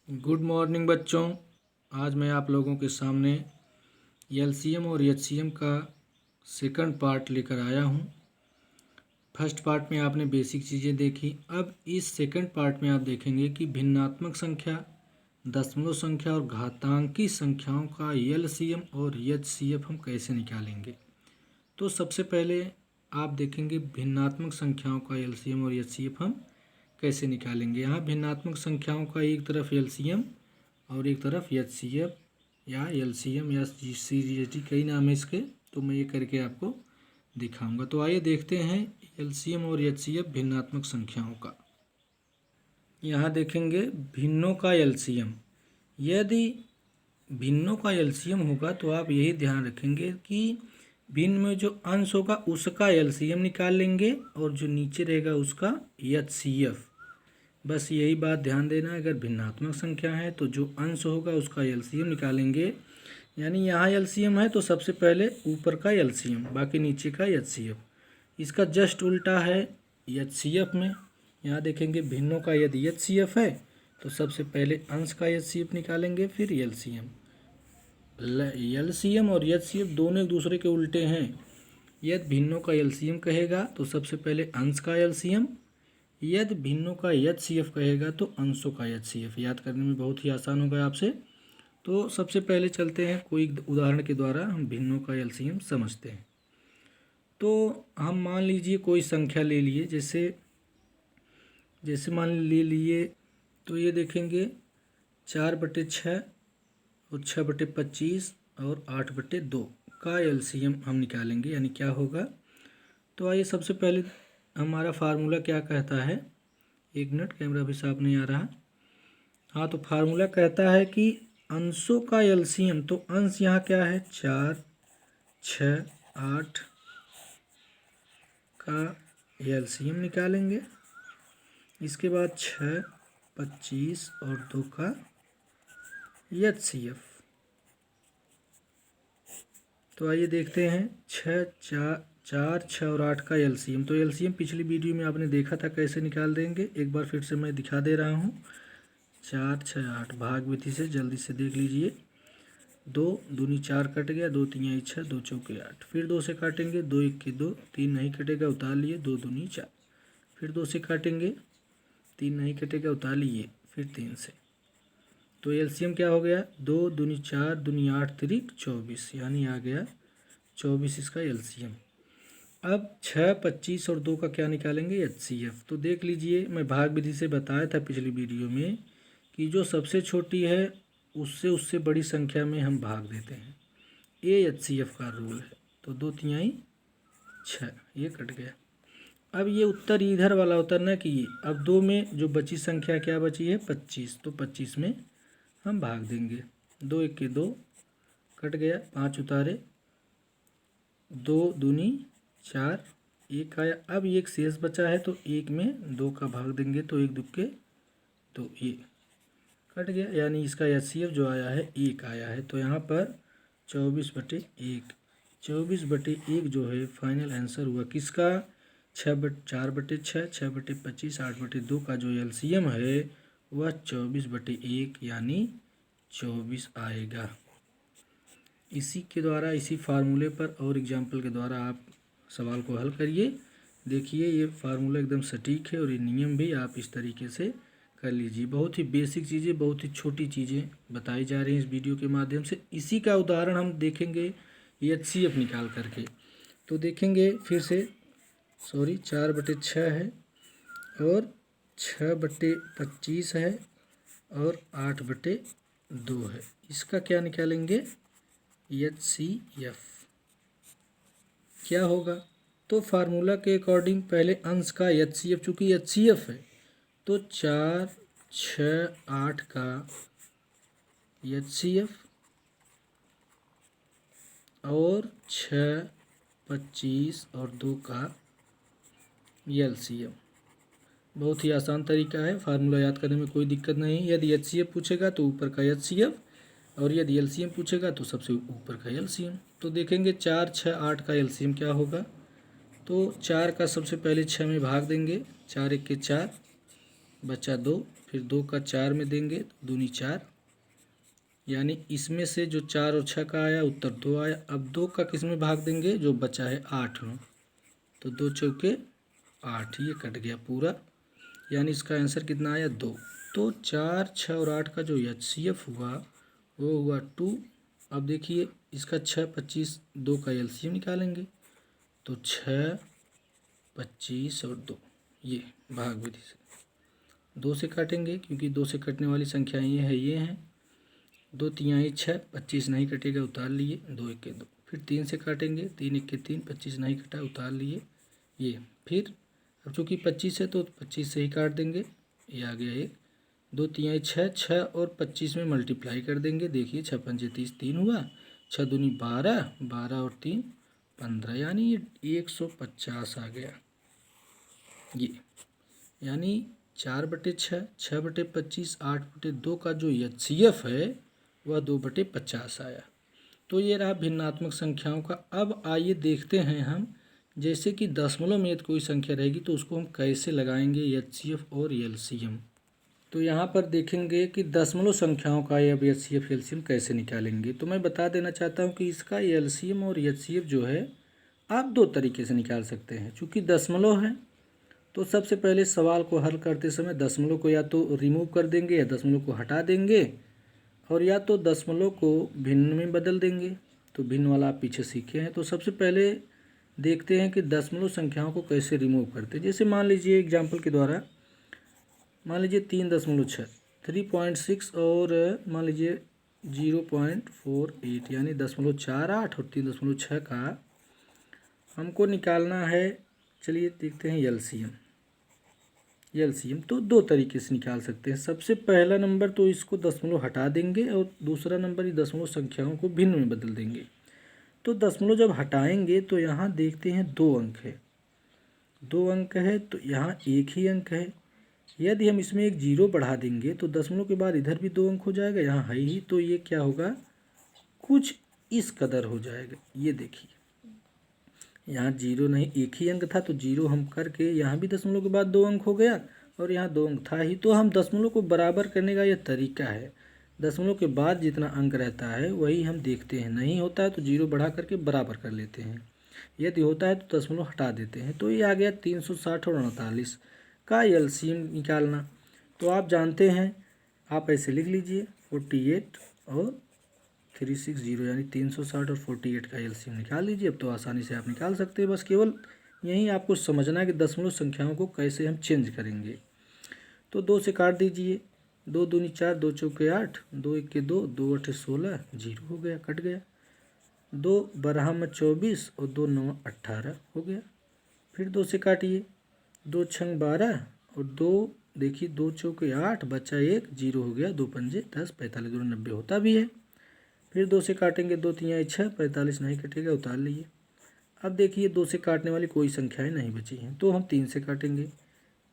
Good morning बच्चों। आज मैं आप लोगों के सामने एलसीएम और एचसीएम का सेकंड पार्ट लेकर आया हूं। फर्स्ट पार्ट में आपने बेसिक चीज़ें देखी। अब इस सेकंड पार्ट में आप देखेंगे कि भिन्नात्मक संख्या, दशमलव संख्या और घातांकी संख्याओं का एलसीएम और एचसीएफ हम कैसे निकालेंगे। तो सबसे पहले आप देखेंगे भिन्नात्मक संख्याओं का एलसीएम और एचसीएफ हम कैसे निकालेंगे। यहाँ भिन्नात्मक संख्याओं का एक तरफ एलसीएम और एक तरफ एचसीएफ या एलसीएम या सीजीएचटी, कई नाम है इसके, तो मैं ये करके आपको दिखाऊंगा। तो आइए देखते हैं एलसीएम और एचसीएफ भिन्नात्मक संख्याओं का। यहाँ देखेंगे भिन्नों का एलसीएम। यदि भिन्नों का एलसीएम होगा तो आप यही ध्यान रखेंगे कि भिन्न में जो अंश होगा उसका एलसीएम निकाल लेंगे और जो नीचे रहेगा उसका एचसीएफ। बस यही बात ध्यान देना। अगर भिन्नात्मक संख्या है तो जो अंश होगा उसका एलसीएम निकालेंगे। यानी यहाँ एलसीएम है तो सबसे पहले ऊपर का एलसीएम, बाकी नीचे का एचसीएफ। इसका जस्ट उल्टा है एचसीएफ में। यहाँ देखेंगे भिन्नों का यदि एचसीएफ है तो सबसे पहले अंश का एचसीएफ निकालेंगे, फिर एलसीएम। एलसीएम और एचसीएफ दोनों एक दूसरे के उल्टे हैं। यदि भिन्नों का एलसीएम कहेगा तो सबसे पहले अंश का एलसीएम, यदि भिन्नों का एचसीएफ कहेगा तो अंशों का एचसीएफ। याद करने में बहुत ही आसान होगा आपसे। तो सबसे पहले चलते हैं कोई उदाहरण के द्वारा हम भिन्नों का एलसीएम समझते हैं। तो हम मान लीजिए कोई संख्या ले लिए, जैसे मान ले लिए तो ये देखेंगे 4/6 और 6/25 और 8/2 का एलसीएम हम निकालेंगे। यानी क्या होगा, तो आइए सबसे पहले हमारा फार्मूला क्या कहता है। एक मिनट, कैमरा भी साफ नहीं आ रहा। हाँ, तो फार्मूला कहता है कि अंशों का एलसीएम, तो अंश यहाँ क्या है 4, 6, 8 का एलसीएम निकालेंगे। इसके बाद 6, 25 और 2 का एचसीएफ। तो आइए देखते हैं 6, 4, 6 और 8 का एलसीएम। तो एलसीएम पिछली वीडियो में आपने देखा था कैसे निकाल देंगे, एक बार फिर से मैं दिखा दे रहा हूँ। 4, 6, 8 भाग विधि से जल्दी से देख लीजिए। 2 दूनी 4 कट गया, 2 तिहाई 6, 2 चौके 8। फिर 2 से काटेंगे, 2 1 2, 3 नहीं कटेगा, उतार लिए, 2 दूनी 4। फिर 2 से काटेंगे, 3 नहीं कटेगा, उतार लिए, फिर 3 से। तो एलसीएम क्या हो गया, 2 दूनी 4, दूनी 8 तिरिक 24, यानी आ गया 24 इसका एलसीएम। अब 6, 25 और 2 का क्या निकालेंगे, एचसीएफ। तो देख लीजिए, मैं भाग विधि से बताया था पिछली वीडियो में कि जो सबसे छोटी है उससे बड़ी संख्या में हम भाग देते हैं। ये एचसीएफ का रूल है। तो 2 तिहाई 6, ये कट गया। अब ये उत्तर इधर वाला उत्तर न कीजिए। अब 2 में जो बची संख्या क्या बची है 25, तो 25 में हम भाग देंगे। 2 1 2 कट गया, 5 उतारे, 2 दूनी 4, 1 आया। अब एक शेष बचा है तो 1 में 2 का भाग देंगे, तो 1 दुक्के 2, ये कट गया। यानी इसका एचसीएफ जो आया है 1 आया है। तो यहाँ पर 24/1, 24/1 जो है फाइनल आंसर हुआ किसका, 4/6, 6/25, 8/2 का जो एलसीएम है वह 24/1 यानी 24 आएगा। इसी के द्वारा, इसी फार्मूले पर और एग्जाम्पल के द्वारा आप सवाल को हल करिए। देखिए ये फार्मूला एकदम सटीक है और ये नियम भी आप इस तरीके से कर लीजिए। बहुत ही बेसिक चीज़ें, बहुत ही छोटी चीज़ें बताई जा रही हैं इस वीडियो के माध्यम से। इसी का उदाहरण हम देखेंगे एचसीएफ निकाल करके। तो देखेंगे फिर से, 4/6 है और 6/25 है और 8/2 है। इसका क्या निकालेंगे, एचसीएफ। क्या होगा, तो फार्मूला के अकॉर्डिंग पहले अंश का एचसीएफ, चूँकि एचसीएफ है तो 4, 6, 8 का एचसीएफ और 6, 25 और 2 का एलसीएम। बहुत ही आसान तरीका है, फार्मूला याद करने में कोई दिक्कत नहीं। यदि एचसीएफ पूछेगा तो ऊपर का एचसीएफ, और यदि एलसीएम पूछेगा तो सबसे ऊपर का एलसीएम। तो देखेंगे 4, 6, 8 का एलसीएम क्या होगा। तो 4 का सबसे पहले 6 में भाग देंगे, 4 1 4, बचा 2, फिर 2 का 4 में देंगे तो दूनी 4, यानी इसमें से जो 4 और 6 का आया उत्तर 2 आया। अब 2 का किस में भाग देंगे, जो बचा है 8 में, तो 2 चौके 8, ये कट गया पूरा, यानी इसका आंसर कितना आया 2। तो 4, 6 और 8 का जो HCF हुआ वो हुआ 2। अब देखिए इसका 6, 25, 2 का LCM निकालेंगे तो 6, 25 और 2, ये भाग विधि से 2 से काटेंगे क्योंकि 2 से कटने वाली संख्याएं ये हैं। 2 तिहाई 6, 25 नहीं कटेगा, उतार लिए, 2 1 के 2। फिर 3 से काटेंगे, 3 1 के 3, 25 नहीं कटा, उतार लिए ये। फिर अब चूँकि 25 है तो 25 से ही काट देंगे, ये आ गया 1। 2 तिहाई 6, 6 और 25 में मल्टीप्लाई कर देंगे, देखिए 6 पंजे 30, 3 हुआ, 6 दूनी 12, 12 और 3 15, यानी ये 150 आ गया ये। यानी 4/6, 6/25, 8/2 का जो HCF है वह 2/50 आया। तो ये रहा भिन्नात्मक संख्याओं का। अब आइए देखते हैं हम, जैसे कि दशमलव में यदि कोई संख्या रहेगी तो उसको हम कैसे लगाएंगे HCF और LCM। तो यहाँ पर देखेंगे कि दशमलव संख्याओं का अब HCF LCM कैसे निकालेंगे। तो मैं बता देना चाहता हूँ कि इसका LCM और HCF जो है आप 2 तरीके से निकाल सकते हैं। चूँकि दशमलव है तो सबसे पहले सवाल को हल करते समय दशमलव को या तो रिमूव कर देंगे या दशमलव को हटा देंगे, और या तो दशमलव को भिन्न में बदल देंगे। तो भिन्न वाला आप पीछे सीखे हैं। तो सबसे पहले देखते हैं कि दशमलव संख्याओं को कैसे रिमूव करते हैं। जैसे मान लीजिए एग्जाम्पल के द्वारा, मान लीजिए 3.6, 3.6 और मान लीजिए 0.48, यानी 0.48 और 3.6 का हमको निकालना है। चलिए देखते हैं LCM तो 2 तरीके से निकाल सकते हैं। सबसे पहला नंबर तो इसको दशमलव हटा देंगे और दूसरा नंबर ये दशमलव संख्याओं को भिन्न में बदल देंगे। तो दशमलव जब हटाएंगे तो यहाँ देखते हैं 2 अंक है, 2 अंक है तो यहाँ 1 ही अंक है। यदि हम इसमें एक 0 बढ़ा देंगे तो दशमलव के बाद इधर भी 2 अंक हो जाएगा, यहाँ है ही, तो ये क्या होगा, कुछ इस कदर हो जाएगा। ये देखिए यहाँ 0 नहीं, 1 ही अंक था तो 0 हम करके यहाँ भी दशमलव के बाद 2 अंक हो गया और यहाँ 2 अंक था ही। तो हम दशमलव को बराबर करने का यह तरीका है। दशमलव के बाद जितना अंक रहता है वही हम देखते हैं, नहीं होता है तो 0 बढ़ा करके बराबर कर लेते हैं, यदि होता है तो दशमलव हटा देते हैं। तो ये आ गया 360 और 48 का LCM निकालना। तो आप जानते हैं, आप ऐसे लिख लीजिए 48 और 360, यानी 360 और 48 का LCM निकाल लीजिए। अब तो आसानी से आप निकाल सकते हैं, बस केवल यही आपको समझना है कि दशमलव संख्याओं को कैसे हम चेंज करेंगे। तो 2 से काट दीजिए, 2 दूनी 4, 2 चौके 8, 2 1 के 2, 2 8 16, 0 हो गया, कट गया। 2 12 में 24 और 2 9 18 हो गया। फिर 2 से काटिए, 2 6 12 और 2 देखिए 2 चौके 8, बचा 1, 0 हो गया। 2 पंजे 10, 45 2 90 होता भी है। फिर 2 से काटेंगे, 2 तिहाई 6, 45 नहीं कटेगा, उतार लिए। अब देखिए 2 से काटने वाली कोई संख्याएं नहीं बची हैं तो हम 3 से काटेंगे।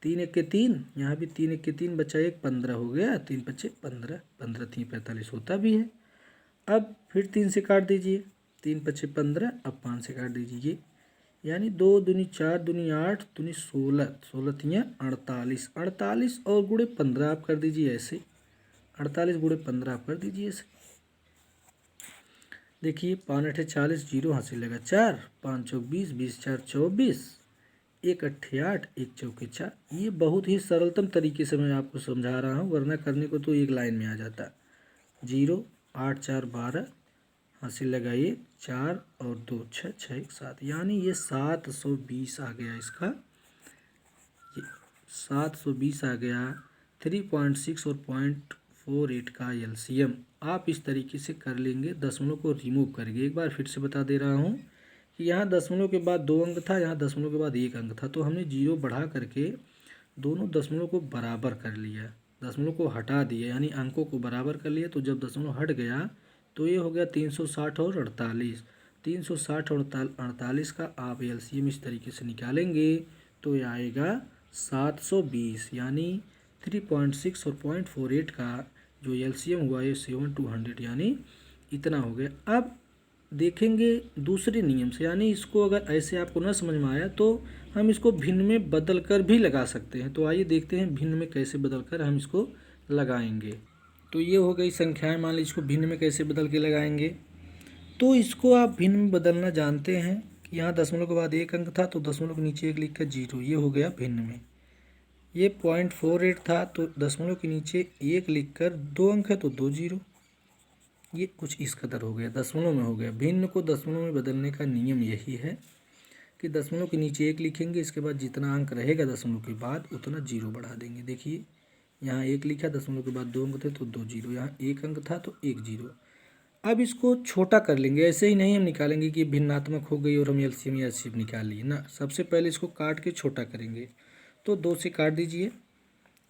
3 1 के 3, यहाँ भी 3 1 के 3, बचा 1, 15 हो गया। 3 5 15, 15 3 45 होता भी है। अब फिर 3 से काट दीजिए, 3 5 15, अब 5 से काट दीजिए, यानी 2 दूनी 4 दूनी 8 दूनी 16, 16 तियाँ 48, 48 और गुणे 15 आप कर दीजिए ऐसे, 48 गुणे 15 आप कर दीजिए ऐसे। देखिए 5 8 40, 0 हासिल लगा 4, 5 चौक 20, 20 4 24, 1 8 8, 1 चौके 4। ये बहुत ही सरलतम तरीके से मैं आपको समझा रहा हूँ, वरना करने को तो एक लाइन में आ जाता। 0 8 4 12 हासिल लगाइए, 4 और 2 6, 6 1 7, यानी ये 720 आ गया। इसका ये 720 आ गया। 3.6 और 0.48 का LCM आप इस तरीके से कर लेंगे, दशमलव को रिमूव करेंगे। एक बार फिर से बता दे रहा हूँ कि यहाँ दशमलव के बाद 2 अंक था, यहाँ दशमलव के बाद 1 अंक था, तो हमने 0 बढ़ा करके दोनों दशमलव को बराबर कर लिया, दशमलव को हटा दिया, यानी अंकों को बराबर कर लिया। तो जब दशमलव हट गया तो ये हो गया 360 और 48। 360 और 48 का आप LCM इस तरीके से निकालेंगे तो ये आएगा 720, यानी 3.6 और 0.48 का जो LCM हुआ ये 7 200, यानी इतना हो गया। अब देखेंगे दूसरे नियम से, यानी इसको अगर ऐसे आपको न समझ में आया तो हम इसको भिन्न में बदल कर भी लगा सकते हैं। तो आइए देखते हैं भिन्न में कैसे बदल कर हम इसको लगाएंगे। तो ये हो गई संख्याएं, मान लीजिए इसको भिन्न में कैसे बदल के लगाएंगे। तो इसको आप भिन्न में बदलना जानते हैं कि यहाँ दशमलव के बाद एक अंक था तो दशमलव के नीचे एक लिख कर 0, ये हो गया भिन्न में। ये 0.48 था तो दशमलव के नीचे एक लिख कर 2 अंक है तो 2 0, ये कुछ इस कदर हो गया, दशमलव में हो गया। भिन्न को दशमलव में बदलने का नियम यही है कि दशमलव के नीचे एक लिखेंगे, इसके बाद जितना अंक रहेगा दशमलव के बाद उतना 0 बढ़ा देंगे। देखिए यहाँ एक लिखा, दशमलव के बाद 2 अंक थे तो 2 0, यहाँ एक अंक था तो 1 0। अब इसको छोटा कर लेंगे, ऐसे ही नहीं हम निकालेंगे कि भिन्नात्मक हो गई और हम एलसीएम या एचसीएफ निकाल लिए ना। सबसे पहले इसको काट के छोटा करेंगे। तो 2 से काट दीजिए।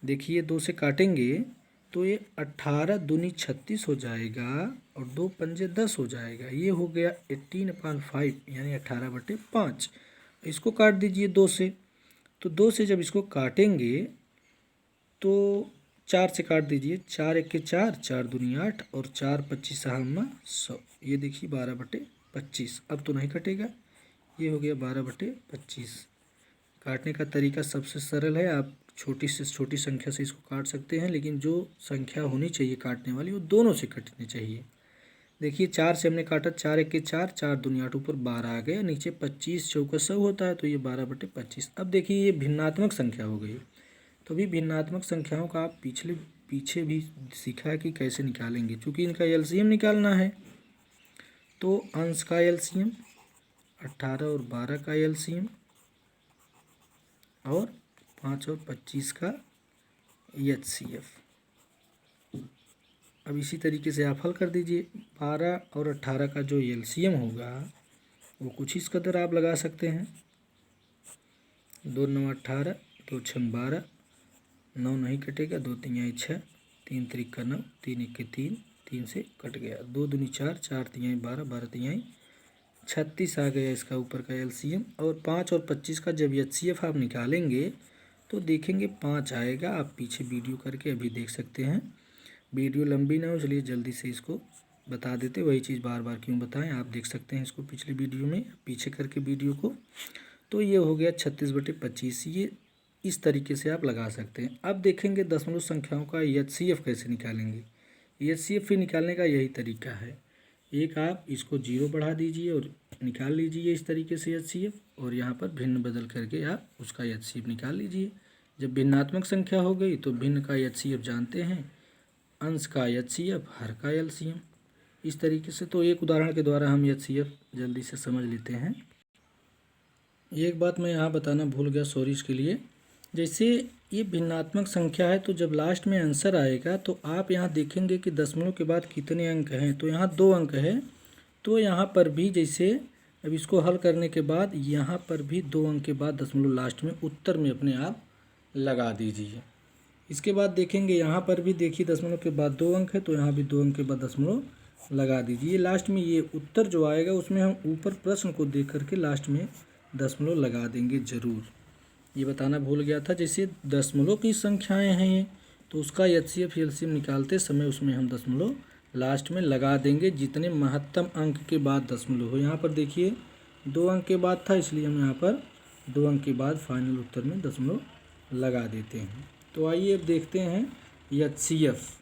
देखिए 2 से काटेंगे तो ये 18 दूनी 36 हो जाएगा और 2 पंजे 10 हो जाएगा। ये हो गया 18/5 यानी 18/5। इसको काट दीजिए 2 से। तो 2 से जब इसको काटेंगे तो 4 से काट दीजिए। 4 1 के 4, 4 दूनी 8 और 4 25 100। ये देखिए 12/25। अब तो नहीं कटेगा, ये हो गया 12/25। काटने का तरीका सबसे सरल है, आप छोटी से छोटी संख्या से इसको काट सकते हैं, लेकिन जो संख्या होनी चाहिए काटने वाली वो दोनों से कटनी चाहिए। देखिए 4 से हमने काटा, 4 1 के 4, 4 दूनी 8, ऊपर 12 आ गया, नीचे 25 चौका 100 होता है तो ये 12/25। अब देखिए ये भिन्नात्मक संख्या हो गई। तो अभी भिन्नात्मक संख्याओं का आप पीछे भी सीखा है कि कैसे निकालेंगे। चूँकि इनका एलसीएम निकालना है तो अंश का एलसीएम, 18 और 12 का एलसीएम और 5 और 25 का एचसीएफ। अब इसी तरीके से आप हल कर दीजिए। 12 और 18 का जो एलसीएम होगा वो कुछ इस कदर आप लगा सकते हैं। 2 9 18, 2 6 12, 9 नहीं कटेगा, 2 3 6, 3 3 9, 3 1 3, 3 से कट गया, 2 दूनी 4, 4 3 12, 12 3 36 आ गया इसका ऊपर का एलसीएम। और 5 और 25 का जब एचसीएफ आप निकालेंगे तो देखेंगे 5 आएगा। आप पीछे वीडियो करके अभी देख सकते हैं, वीडियो लंबी ना हो इसलिए जल्दी से इसको बता देते, वही चीज़ बार बार क्यों बताएं। आप देख सकते हैं इसको पिछली वीडियो में, पीछे करके वीडियो को। तो ये हो गया 36/25। ये इस तरीके से आप लगा सकते हैं। अब देखेंगे दशमलव संख्याओं का एचसीएफ कैसे निकालेंगे। एचसीएफ भी निकालने का यही तरीका है, एक आप इसको 0 बढ़ा दीजिए और निकाल लीजिए इस तरीके से एचसीएफ, और यहाँ पर भिन्न बदल करके आप उसका एचसीएफ निकाल लीजिए। जब भिन्नात्मक संख्या हो गई तो भिन्न का एचसीएफ जानते हैं, अंश का एचसीएफ, हर का एलसीएम, इस तरीके से। तो एक उदाहरण के द्वारा हम एचसीएफ जल्दी से समझ लेते हैं। एक बात मैं यहाँ बताना भूल गया, सॉरी इसके लिए। जैसे ये भिन्नात्मक संख्या है तो जब लास्ट में आंसर आएगा तो आप यहाँ देखेंगे कि दशमलव के बाद कितने अंक हैं, तो यहाँ 2 अंक है। तो यहाँ पर भी जैसे अब इसको हल करने के बाद यहाँ पर भी 2 अंक के बाद दशमलव लास्ट में उत्तर में अपने आप लगा दीजिए। इसके बाद देखेंगे यहाँ पर भी देखिए दशमलव के बाद 2 अंक है तो यहाँ भी 2 अंक के बाद दशमलव लगा दीजिए। लास्ट में ये उत्तर जो आएगा उसमें हम ऊपर प्रश्न को देख करके लास्ट में दशमलव लगा देंगे ज़रूर। ये बताना भूल गया था। जैसे दशमलव की संख्याएं हैं ये, तो उसका एचसीएफ एलसीएम निकालते समय उसमें हम दशमलव लास्ट में लगा देंगे जितने महत्तम अंक के बाद दशमलव हो। यहाँ पर देखिए 2 अंक के बाद था इसलिए हम यहाँ पर 2 अंक के बाद फाइनल उत्तर में दशमलव लगा देते हैं। तो आइए अब देखते हैं एचसीएफ।